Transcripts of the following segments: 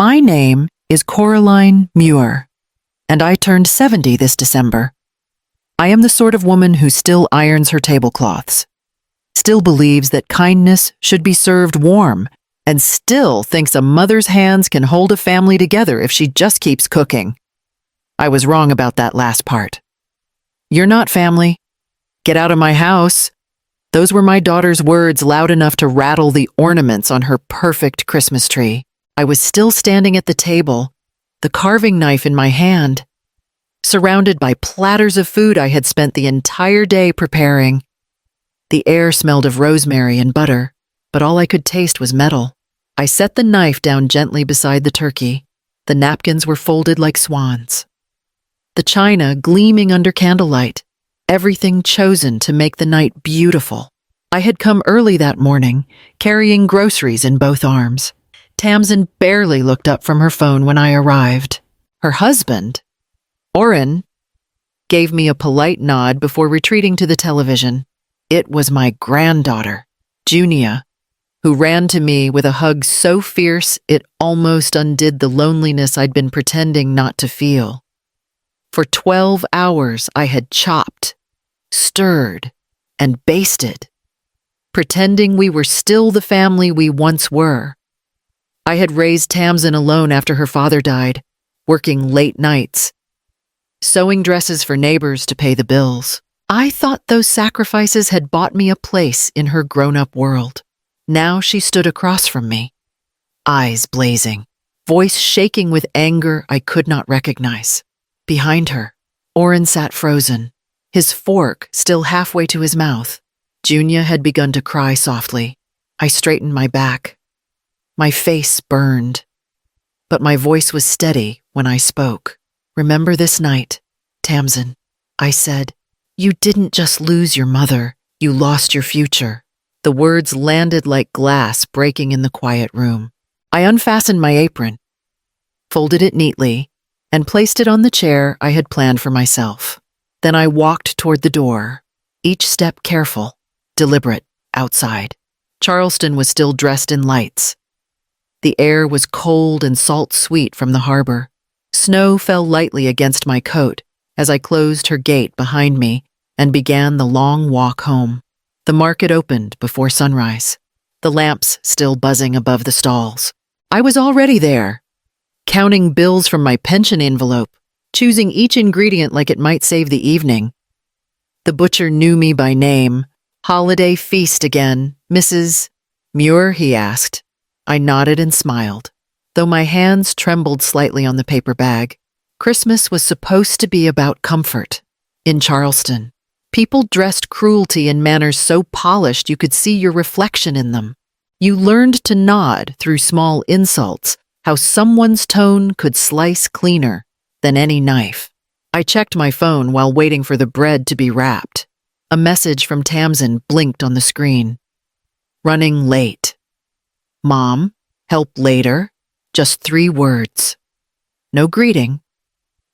My name is Coraline Muir, and I turned 70 this December. I am the sort of woman who still irons her tablecloths, still believes that kindness should be served warm, and still thinks a mother's hands can hold a family together if she just keeps cooking. I was wrong about that last part. You're not family. Get out of my house. Those were my daughter's words loud enough to rattle the ornaments on her perfect Christmas tree. I was still standing at the table, the carving knife in my hand, surrounded by platters of food I had spent the entire day preparing. The air smelled of rosemary and butter, but all I could taste was metal. I set the knife down gently beside the turkey. The napkins were folded like swans. The china gleaming under candlelight, everything chosen to make the night beautiful. I had come early that morning, carrying groceries in both arms. Tamsin barely looked up from her phone when I arrived. Her husband, Orrin, gave me a polite nod before retreating to the television. It was my granddaughter, Junia, who ran to me with a hug so fierce it almost undid the loneliness I'd been pretending not to feel. For 12 hours I had chopped, stirred, and basted, pretending we were still the family we once were. I had raised Tamsin alone after her father died, working late nights, sewing dresses for neighbors to pay the bills. I thought those sacrifices had bought me a place in her grown-up world. Now she stood across from me, eyes blazing, voice shaking with anger I could not recognize. Behind her, Orrin sat frozen, his fork still halfway to his mouth. Junia had begun to cry softly. I straightened my back. My face burned, but my voice was steady when I spoke. Remember this night, Tamsin, I said. You didn't just lose your mother, you lost your future. The words landed like glass breaking in the quiet room. I unfastened my apron, folded it neatly, and placed it on the chair I had planned for myself. Then I walked toward the door, each step careful, deliberate, outside. Charleston was still dressed in lights. The air was cold and salt-sweet from the harbor. Snow fell lightly against my coat as I closed her gate behind me and began the long walk home. The market opened before sunrise, the lamps still buzzing above the stalls. I was already there, counting bills from my pension envelope, choosing each ingredient like it might save the evening. The butcher knew me by name. Holiday feast again, Mrs. Muir, he asked. I nodded and smiled, though my hands trembled slightly on the paper bag. Christmas was supposed to be about comfort. In Charleston, people dressed cruelty in manners so polished you could see your reflection in them. You learned to nod through small insults, how someone's tone could slice cleaner than any knife. I checked my phone while waiting for the bread to be wrapped. A message from Tamsin blinked on the screen. Running late. Mom, help later. Just 3 words. No greeting.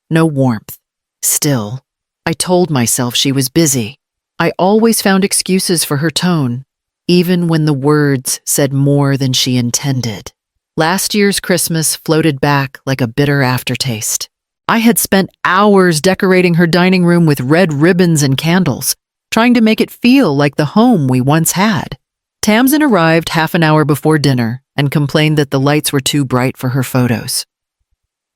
No warmth. Still, I told myself she was busy. I always found excuses for her tone, even when the words said more than she intended. Last year's Christmas floated back like a bitter aftertaste. I had spent hours decorating her dining room with red ribbons and candles, trying to make it feel like the home we once had. Tamsin arrived half an hour before dinner and complained that the lights were too bright for her photos.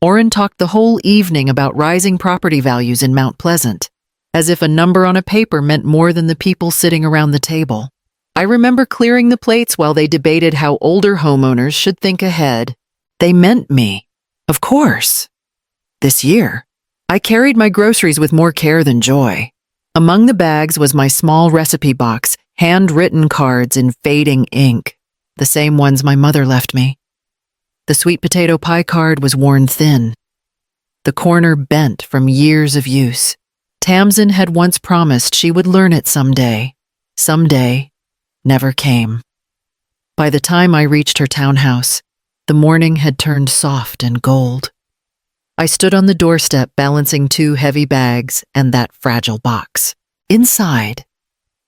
Orrin talked the whole evening about rising property values in Mount Pleasant, as if a number on a paper meant more than the people sitting around the table. I remember clearing the plates while they debated how older homeowners should think ahead. They meant me, of course. This year, I carried my groceries with more care than joy. Among the bags was my small recipe box, handwritten cards in fading ink, the same ones my mother left me. The sweet potato pie card was worn thin, the corner bent from years of use. Tamsin had once promised she would learn it someday. Someday never came. By the time I reached her townhouse, the morning had turned soft and gold. I stood on the doorstep balancing 2 heavy bags and that fragile box. Inside,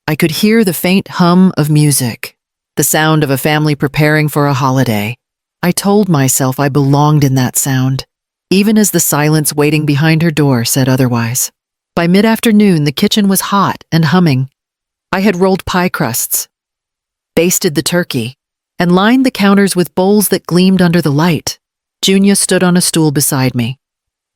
I could hear the faint hum of music, the sound of a family preparing for a holiday, I told myself I belonged in that sound, even as the silence waiting behind her door said otherwise. By mid-afternoon, the kitchen was hot and humming. I had rolled pie crusts, basted the turkey, and lined the counters with bowls that gleamed under the light. Junia stood on a stool beside me,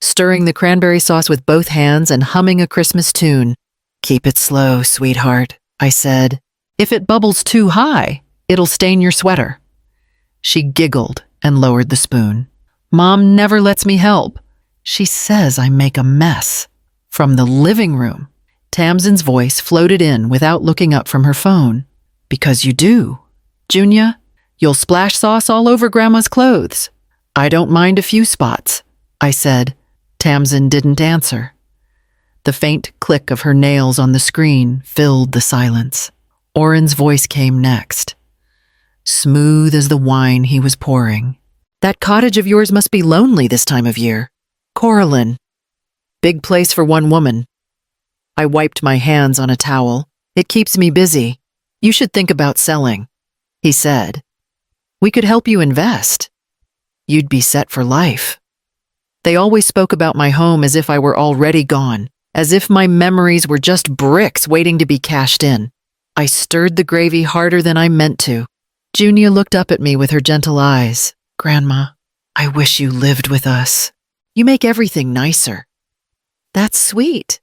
stirring the cranberry sauce with both hands and humming a Christmas tune. "Keep it slow, sweetheart," I said. "If it bubbles too high, it'll stain your sweater." She giggled and lowered the spoon. "Mom never lets me help. She says I make a mess." From the living room, Tamsin's voice floated in without looking up from her phone. "Because you do. Junia, you'll splash sauce all over Grandma's clothes." "I don't mind a few spots," I said. Tamsin didn't answer. The faint click of her nails on the screen filled the silence. Oren's voice came next, smooth as the wine he was pouring. "That cottage of yours must be lonely this time of year. Coraline. Big place for one woman." I wiped my hands on a towel. "It keeps me busy. You should think about selling," he said. "We could help you invest. You'd be set for life." They always spoke about my home as if I were already gone, as if my memories were just bricks waiting to be cashed in. I stirred the gravy harder than I meant to. Junia looked up at me with her gentle eyes. "Grandma, I wish you lived with us. You make everything nicer." "That's sweet."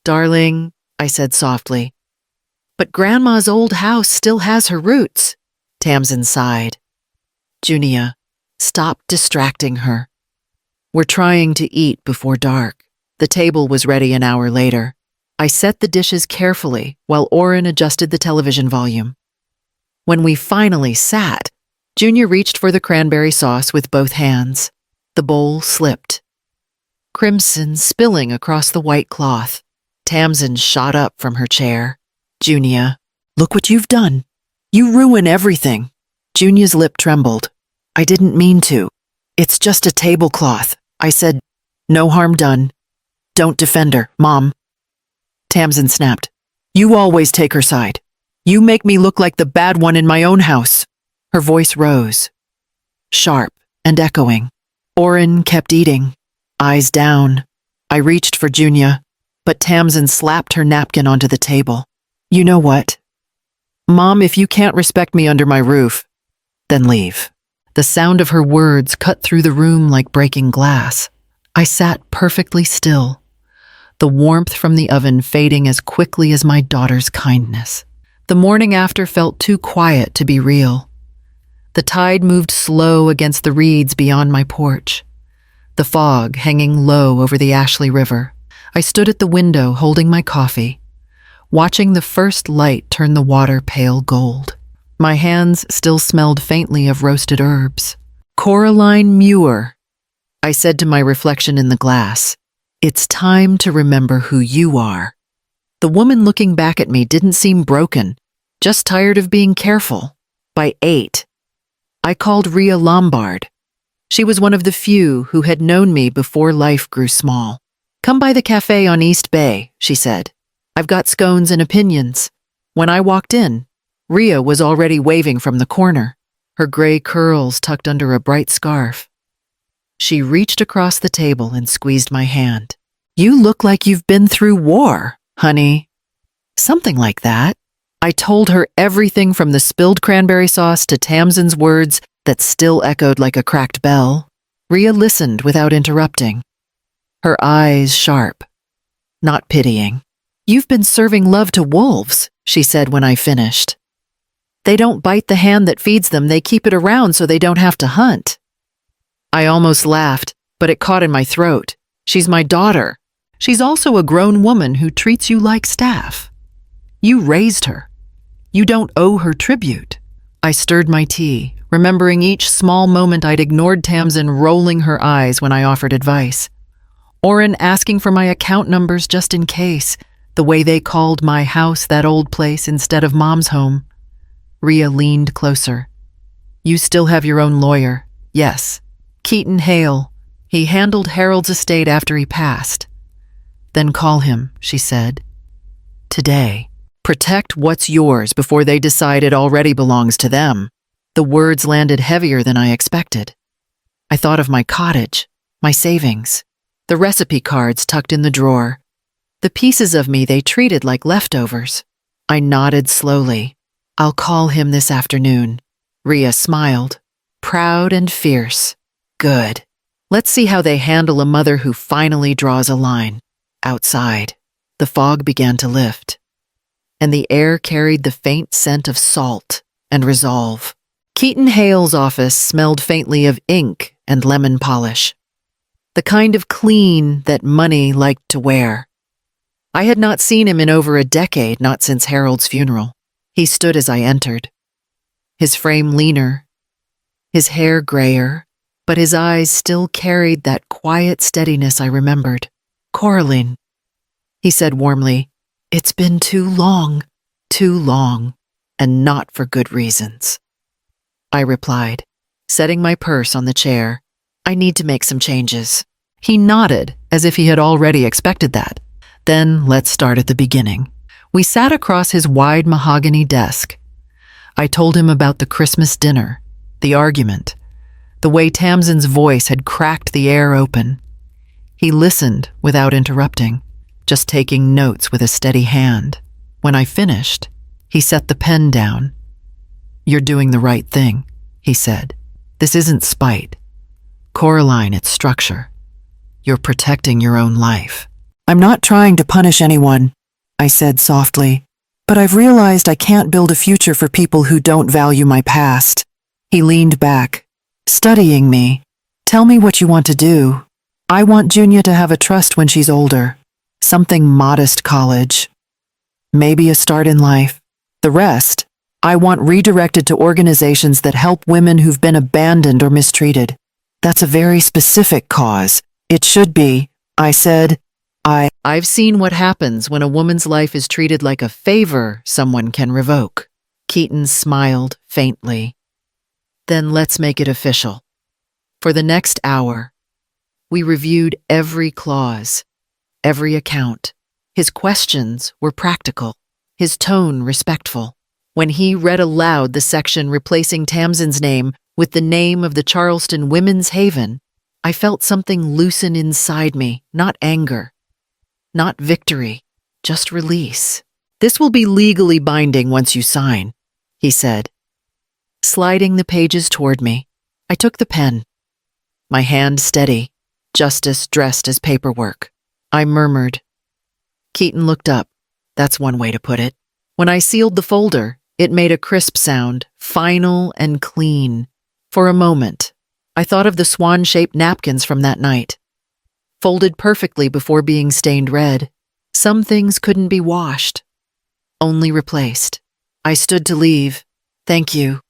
"Darling," I said softly, "but Grandma's old house still has her roots." Tamsin sighed. "Junia, stop distracting her. We're trying to eat before dark." The table was ready an hour later. I set the dishes carefully while Oren adjusted the television volume. When we finally sat, Junia reached for the cranberry sauce with both hands. The bowl slipped, crimson spilling across the white cloth. Tamsin shot up from her chair. "Junia, look what you've done. You ruin everything." Junia's lip trembled. "I didn't mean to. It's just a tablecloth," I said. "No harm done. Don't defend her, Mom." Tamsin snapped. "You always take her side. You make me look like the bad one in my own house." Her voice rose, sharp and echoing. Oren kept eating, eyes down. I reached for Junia, but Tamsin slapped her napkin onto the table. "You know what? Mom, if you can't respect me under my roof, then leave." The sound of her words cut through the room like breaking glass. I sat perfectly still, the warmth from the oven fading as quickly as my daughter's kindness. The morning after felt too quiet to be real. The tide moved slow against the reeds beyond my porch, the fog hanging low over the Ashley River. I stood at the window holding my coffee, watching the first light turn the water pale gold. My hands still smelled faintly of roasted herbs. "Coraline Muir," I said to my reflection in the glass. "It's time to remember who you are." The woman looking back at me didn't seem broken, just tired of being careful. By 8, I called Rhea Lombard. She was one of the few who had known me before life grew small. "Come by the cafe on East Bay," she said. "I've got scones and opinions." When I walked in, Rhea was already waving from the corner, her gray curls tucked under a bright scarf. She reached across the table and squeezed my hand. "You look like you've been through war, honey." Something like that. I told her everything from the spilled cranberry sauce to Tamsin's words that still echoed like a cracked bell. Rhea listened without interrupting, her eyes sharp, not pitying. "You've been serving love to wolves," she said when I finished. "They don't bite the hand that feeds them, they keep it around so they don't have to hunt." I almost laughed, but it caught in my throat. "She's my daughter. She's also a grown woman who treats you like staff. You raised her. You don't owe her tribute." I stirred my tea, remembering each small moment I'd ignored Tamsin rolling her eyes when I offered advice. Oren asking for my account numbers just in case, the way they called my house that old place instead of Mom's home. Rhea leaned closer. "You still have your own lawyer." "Yes. Keaton Hale. He handled Harold's estate after he passed." "Then call him," she said. "Today. Protect what's yours before they decide it already belongs to them." The words landed heavier than I expected. I thought of my cottage, my savings, the recipe cards tucked in the drawer, the pieces of me they treated like leftovers. I nodded slowly. I'll call him this afternoon. Rhea smiled, proud and fierce. Good. Let's see how they handle a mother who finally draws a line. Outside, the fog began to lift, and the air carried the faint scent of salt and resolve. Keaton Hale's office smelled faintly of ink and lemon polish, the kind of clean that money liked to wear. I had not seen him in over a decade, not since Harold's funeral. He stood as I entered, his frame leaner, his hair grayer, but his eyes still carried that quiet steadiness I remembered. "Coraline," he said warmly, "it's been too long, and not for good reasons." I replied, setting my purse on the chair. "I need to make some changes." He nodded, as if he had already expected that. "Then let's start at the beginning." We sat across his wide mahogany desk. I told him about the Christmas dinner, the argument, the way Tamsin's voice had cracked the air open. He listened without interrupting, just taking notes with a steady hand. When I finished, he set the pen down. "You're doing the right thing," he said. "This isn't spite. Coraline, it's structure. You're protecting your own life." "I'm not trying to punish anyone," I said softly, "but I've realized I can't build a future for people who don't value my past." He leaned back, studying me. "Tell me what you want to do." "I want Junia to have a trust when she's older. Something modest, college. Maybe a start in life. The rest, I want redirected to organizations that help women who've been abandoned or mistreated." "That's a very specific cause." "It should be," I said. I've seen what happens when a woman's life is treated like a favor someone can revoke." Keaton smiled faintly. "Then let's make it official." For the next hour, we reviewed every clause, every account. His questions were practical, his tone respectful. When he read aloud the section replacing Tamsin's name with the name of the Charleston Women's Haven, I felt something loosen inside me, not anger, not victory, just release. "This will be legally binding once you sign," he said, sliding the pages toward me. I took the pen, my hand steady, justice dressed as paperwork. I murmured. Keaton looked up. That's one way to put it. When I sealed the folder, it made a crisp sound, final and clean. For a moment, I thought of the swan-shaped napkins from that night, folded perfectly before being stained red. Some things couldn't be washed, only replaced. I stood to leave. "Thank you,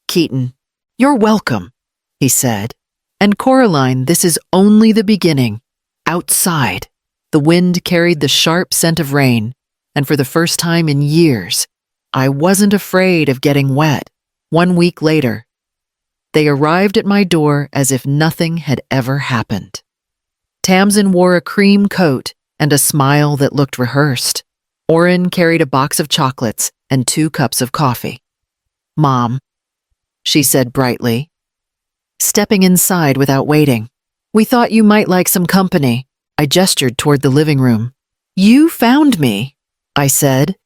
Keaton." "You're welcome," he said. "And Coraline, this is only the beginning." Outside, the wind carried the sharp scent of rain, and for the first time in years, I wasn't afraid of getting wet. 1 week later, they arrived at my door as if nothing had ever happened. Tamsin wore a cream coat and a smile that looked rehearsed. Orrin carried a box of chocolates and 2 cups of coffee. "Mom," she said brightly, stepping inside without waiting. "We thought you might like some company." I gestured toward the living room. "You found me," I said.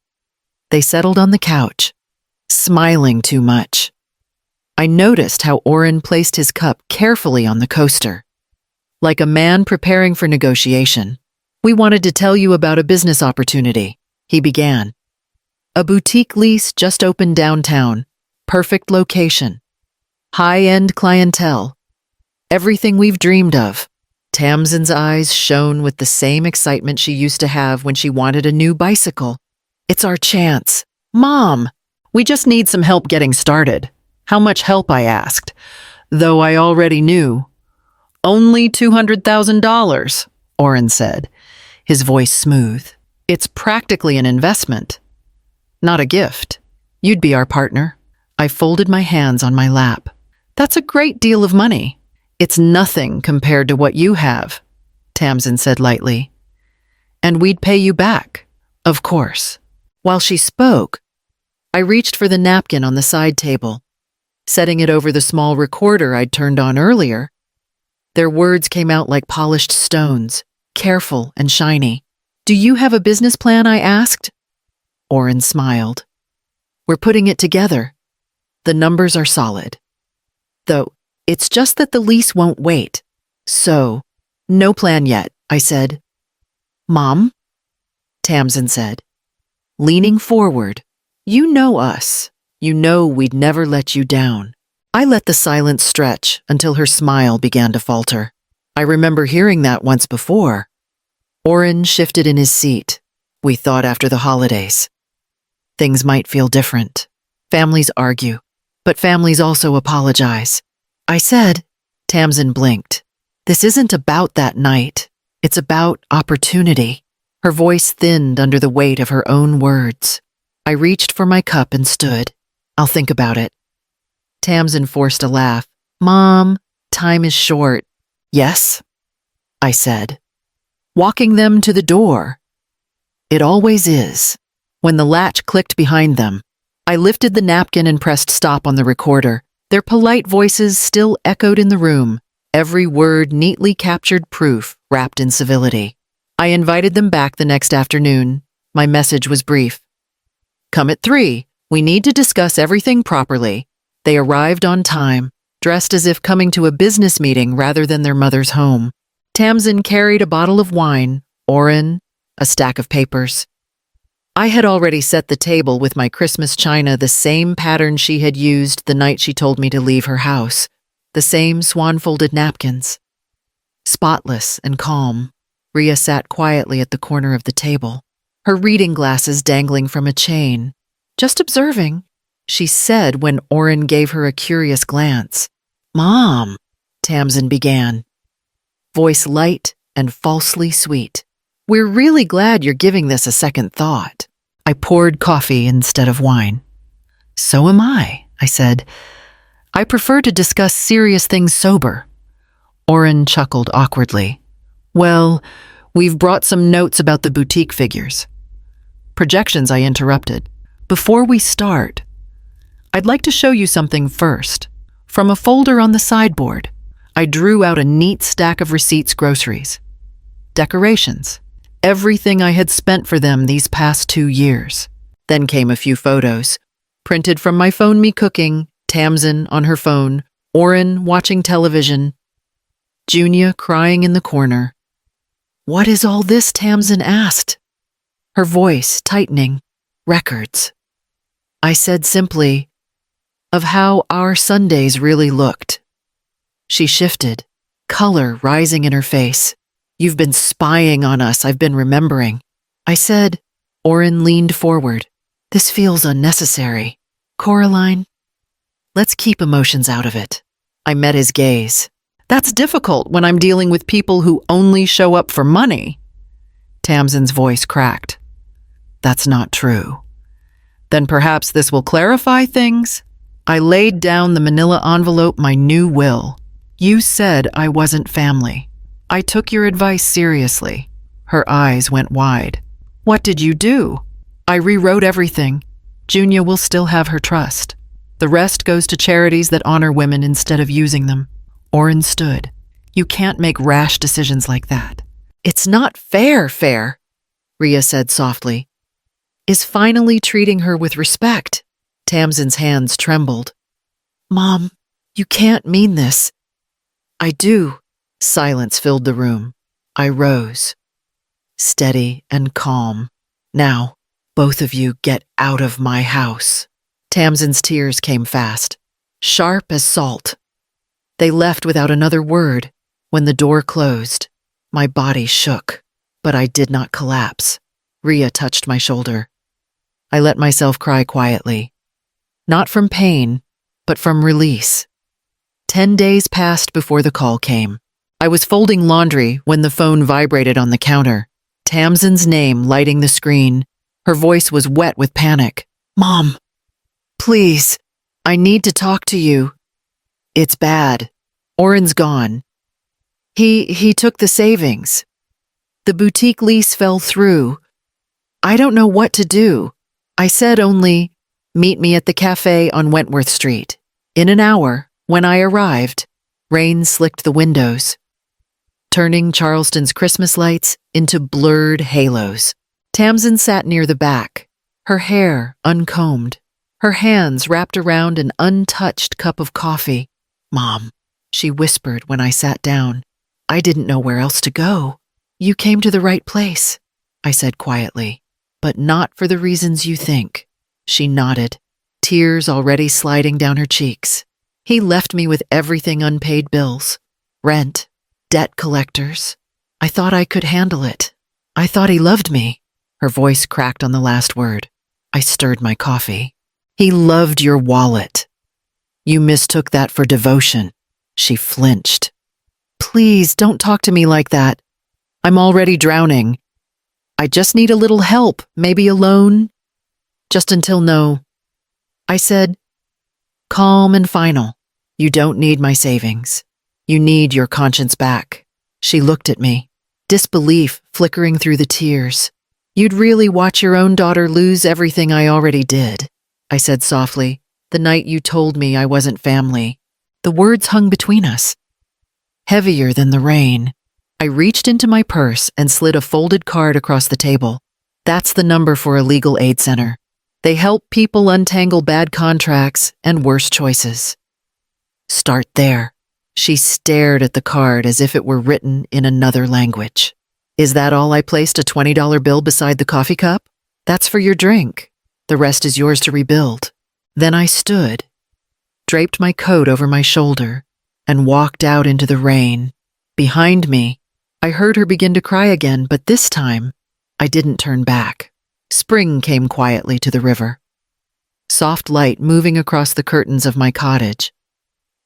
They settled on the couch, smiling too much. I noticed how Orrin placed his cup carefully on the coaster, like a man preparing for negotiation. "We wanted to tell you about a business opportunity," he began. "A boutique lease just opened downtown. Perfect location. High-end clientele. Everything we've dreamed of." Tamsin's eyes shone with the same excitement she used to have when she wanted a new bicycle. "It's our chance." "Mom, we just need some help getting started." "How much help?" I asked, though I already knew. "Only $200,000, Orrin said, his voice smooth. "It's practically an investment, not a gift. You'd be our partner." I folded my hands on my lap. "That's a great deal of money." "It's nothing compared to what you have," Tamsin said lightly. "And we'd pay you back, of course." While she spoke, I reached for the napkin on the side table. setting it over the small recorder I'd turned on earlier. Their words came out like polished stones, careful and shiny. "Do you have a business plan?" I asked. Oren smiled. "We're putting it together. The numbers are solid. Though, it's just that the lease won't wait. So, no plan yet," I said. "Mom?" Tamsin said, leaning forward. "You know us. You know we'd never let you down." I let the silence stretch until her smile began to falter. I remember hearing that once before. Oren shifted in his seat. We thought after the holidays. Things might feel different. Families argue, but families also apologize. I said, Tamsin blinked. "This isn't about that night. It's about opportunity." Her voice thinned under the weight of her own words. I reached for my cup and stood. "I'll think about it." Tamsin forced a laugh. "Mom, time is short." "Yes," I said, walking them to the door. "It always is." When the latch clicked behind them, I lifted the napkin and pressed stop on the recorder. Their polite voices still echoed in the room, every word neatly captured proof wrapped in civility. I invited them back the next afternoon. My message was brief. "Come at 3. We need to discuss everything properly." They arrived on time, dressed as if coming to a business meeting rather than their mother's home. Tamsin carried a bottle of wine, Oren, a stack of papers. I had already set the table with my Christmas china, the same pattern she had used the night she told me to leave her house, the same swan-folded napkins. Spotless and calm, Rhea sat quietly at the corner of the table, her reading glasses dangling from a chain. "Just observing," she said when Oren gave her a curious glance. "Mom," Tamsin began, voice light and falsely sweet. "We're really glad you're giving this a second thought." I poured coffee instead of wine. "So am I," I said. "I prefer to discuss serious things sober." Oren chuckled awkwardly. "Well, we've brought some notes about the boutique figures." "Projections," I interrupted. "Before we start, I'd like to show you something first." From a folder on the sideboard, I drew out a neat stack of receipts, groceries, decorations, everything I had spent for them these past 2 years. Then came a few photos, printed from my phone, me cooking, Tamsin on her phone, Oren watching television, Junia crying in the corner. "What is all this?" Tamsin asked, her voice tightening. "Records." I said simply, "of how our Sundays really looked." She shifted, color rising in her face. "You've been spying on us, I've been remembering." I said. Oren leaned forward. "This feels unnecessary. Coraline, let's keep emotions out of it." I met his gaze. "That's difficult when I'm dealing with people who only show up for money." Tamsin's voice cracked. "That's not true." "Then perhaps this will clarify things." I laid down the manila envelope, my new will. "You said I wasn't family. I took your advice seriously." Her eyes went wide. "What did you do?" "I rewrote everything. Junia will still have her trust. The rest goes to charities that honor women instead of using them." Oren stood. "You can't make rash decisions like that." "It's not fair, Rhea said softly. "Is finally treating her with respect." Tamsin's hands trembled. "Mom, you can't mean this." "I do." Silence filled the room. I rose, steady and calm. "Now, both of you get out of my house." Tamsin's tears came fast, sharp as salt. They left without another word. When the door closed, my body shook, but I did not collapse. Rhea touched my shoulder. I let myself cry quietly. Not from pain, but from release. 10 days passed before the call came. I was folding laundry when the phone vibrated on the counter. Tamsin's name lighting the screen. Her voice was wet with panic. "Mom, please, I need to talk to you." "It's bad. Oren's gone. He took the savings. The boutique lease fell through. I don't know what to do." I said only, "Meet me at the cafe on Wentworth Street." In an hour, when I arrived, rain slicked the windows, turning Charleston's Christmas lights into blurred halos. Tamsin sat near the back, her hair uncombed, her hands wrapped around an untouched cup of coffee. "Mom," she whispered when I sat down. "I didn't know where else to go." "You came to the right place," I said quietly, "but not for the reasons you think." She nodded, tears already sliding down her cheeks. "He left me with everything: unpaid bills, rent, debt collectors. I thought I could handle it. I thought he loved me." Her voice cracked on the last word. I stirred my coffee. "He loved your wallet. You mistook that for devotion." She flinched. "Please don't talk to me like that. I'm already drowning. I just need a little help, maybe a loan. Just until no." I said, calm and final, "You don't need my savings. You need your conscience back." She looked at me, disbelief flickering through the tears. "You'd really watch your own daughter lose everything I already did," I said softly, "the night you told me I wasn't family." The words hung between us, heavier than the rain. I reached into my purse and slid a folded card across the table. "That's the number for a legal aid center. They help people untangle bad contracts and worse choices. Start there." She stared at the card as if it were written in another language. "Is that all?" I placed a $20 bill beside the coffee cup. "That's for your drink. The rest is yours to rebuild." Then I stood, draped my coat over my shoulder, and walked out into the rain. Behind me, I heard her begin to cry again, but this time, I didn't turn back. Spring came quietly to the river. Soft light moving across the curtains of my cottage.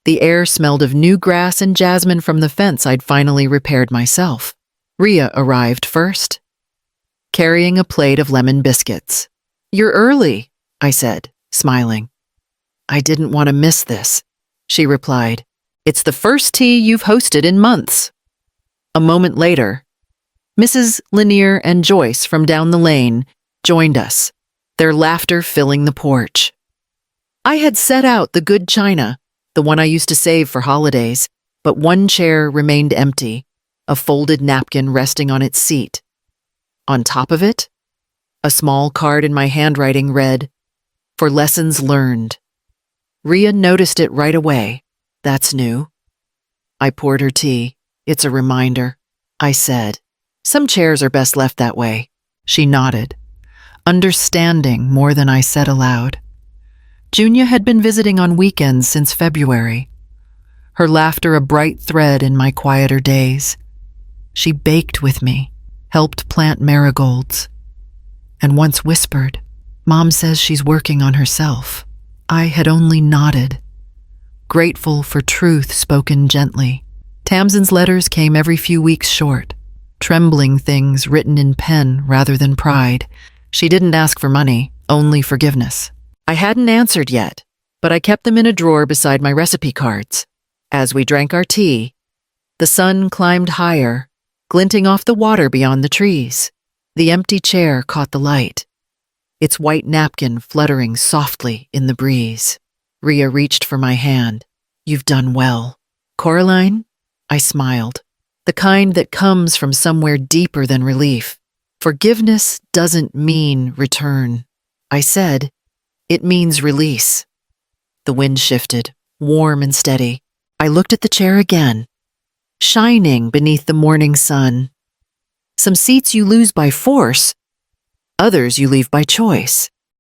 The air smelled of new grass and jasmine from the fence I'd finally repaired myself. Rhea arrived first, carrying a plate of lemon biscuits. "You're early," I said, smiling. "I didn't want to miss this," she replied. "It's the first tea you've hosted in months." A moment later, Mrs. Lanier and Joyce from down the lane joined us, their laughter filling the porch. I had set out the good china, the one I used to save for holidays, but one chair remained empty, a folded napkin resting on its seat. On top of it, a small card in my handwriting read, "For lessons learned." Rhea noticed it right away. "That's new." I poured her tea. "It's a reminder," I said. "Some chairs are best left that way." She nodded, understanding more than I said aloud. Junia had been visiting on weekends since February, her laughter a bright thread in my quieter days. She baked with me, helped plant marigolds, and once whispered, "Mom says she's working on herself." I had only nodded, grateful for truth spoken gently. Tamsin's letters came every few weeks short, trembling things written in pen rather than pride. She didn't ask for money, only forgiveness. I hadn't answered yet, but I kept them in a drawer beside my recipe cards. As we drank our tea, the sun climbed higher, glinting off the water beyond the trees. The empty chair caught the light, its white napkin fluttering softly in the breeze. Rhea reached for my hand. "You've done well." "Coraline?" I smiled, the kind that comes from somewhere deeper than relief. "Forgiveness doesn't mean return," I said. "It means release." The wind shifted, warm and steady. I looked at the chair again, shining beneath the morning sun. Some seats you lose by force, others you leave by choice.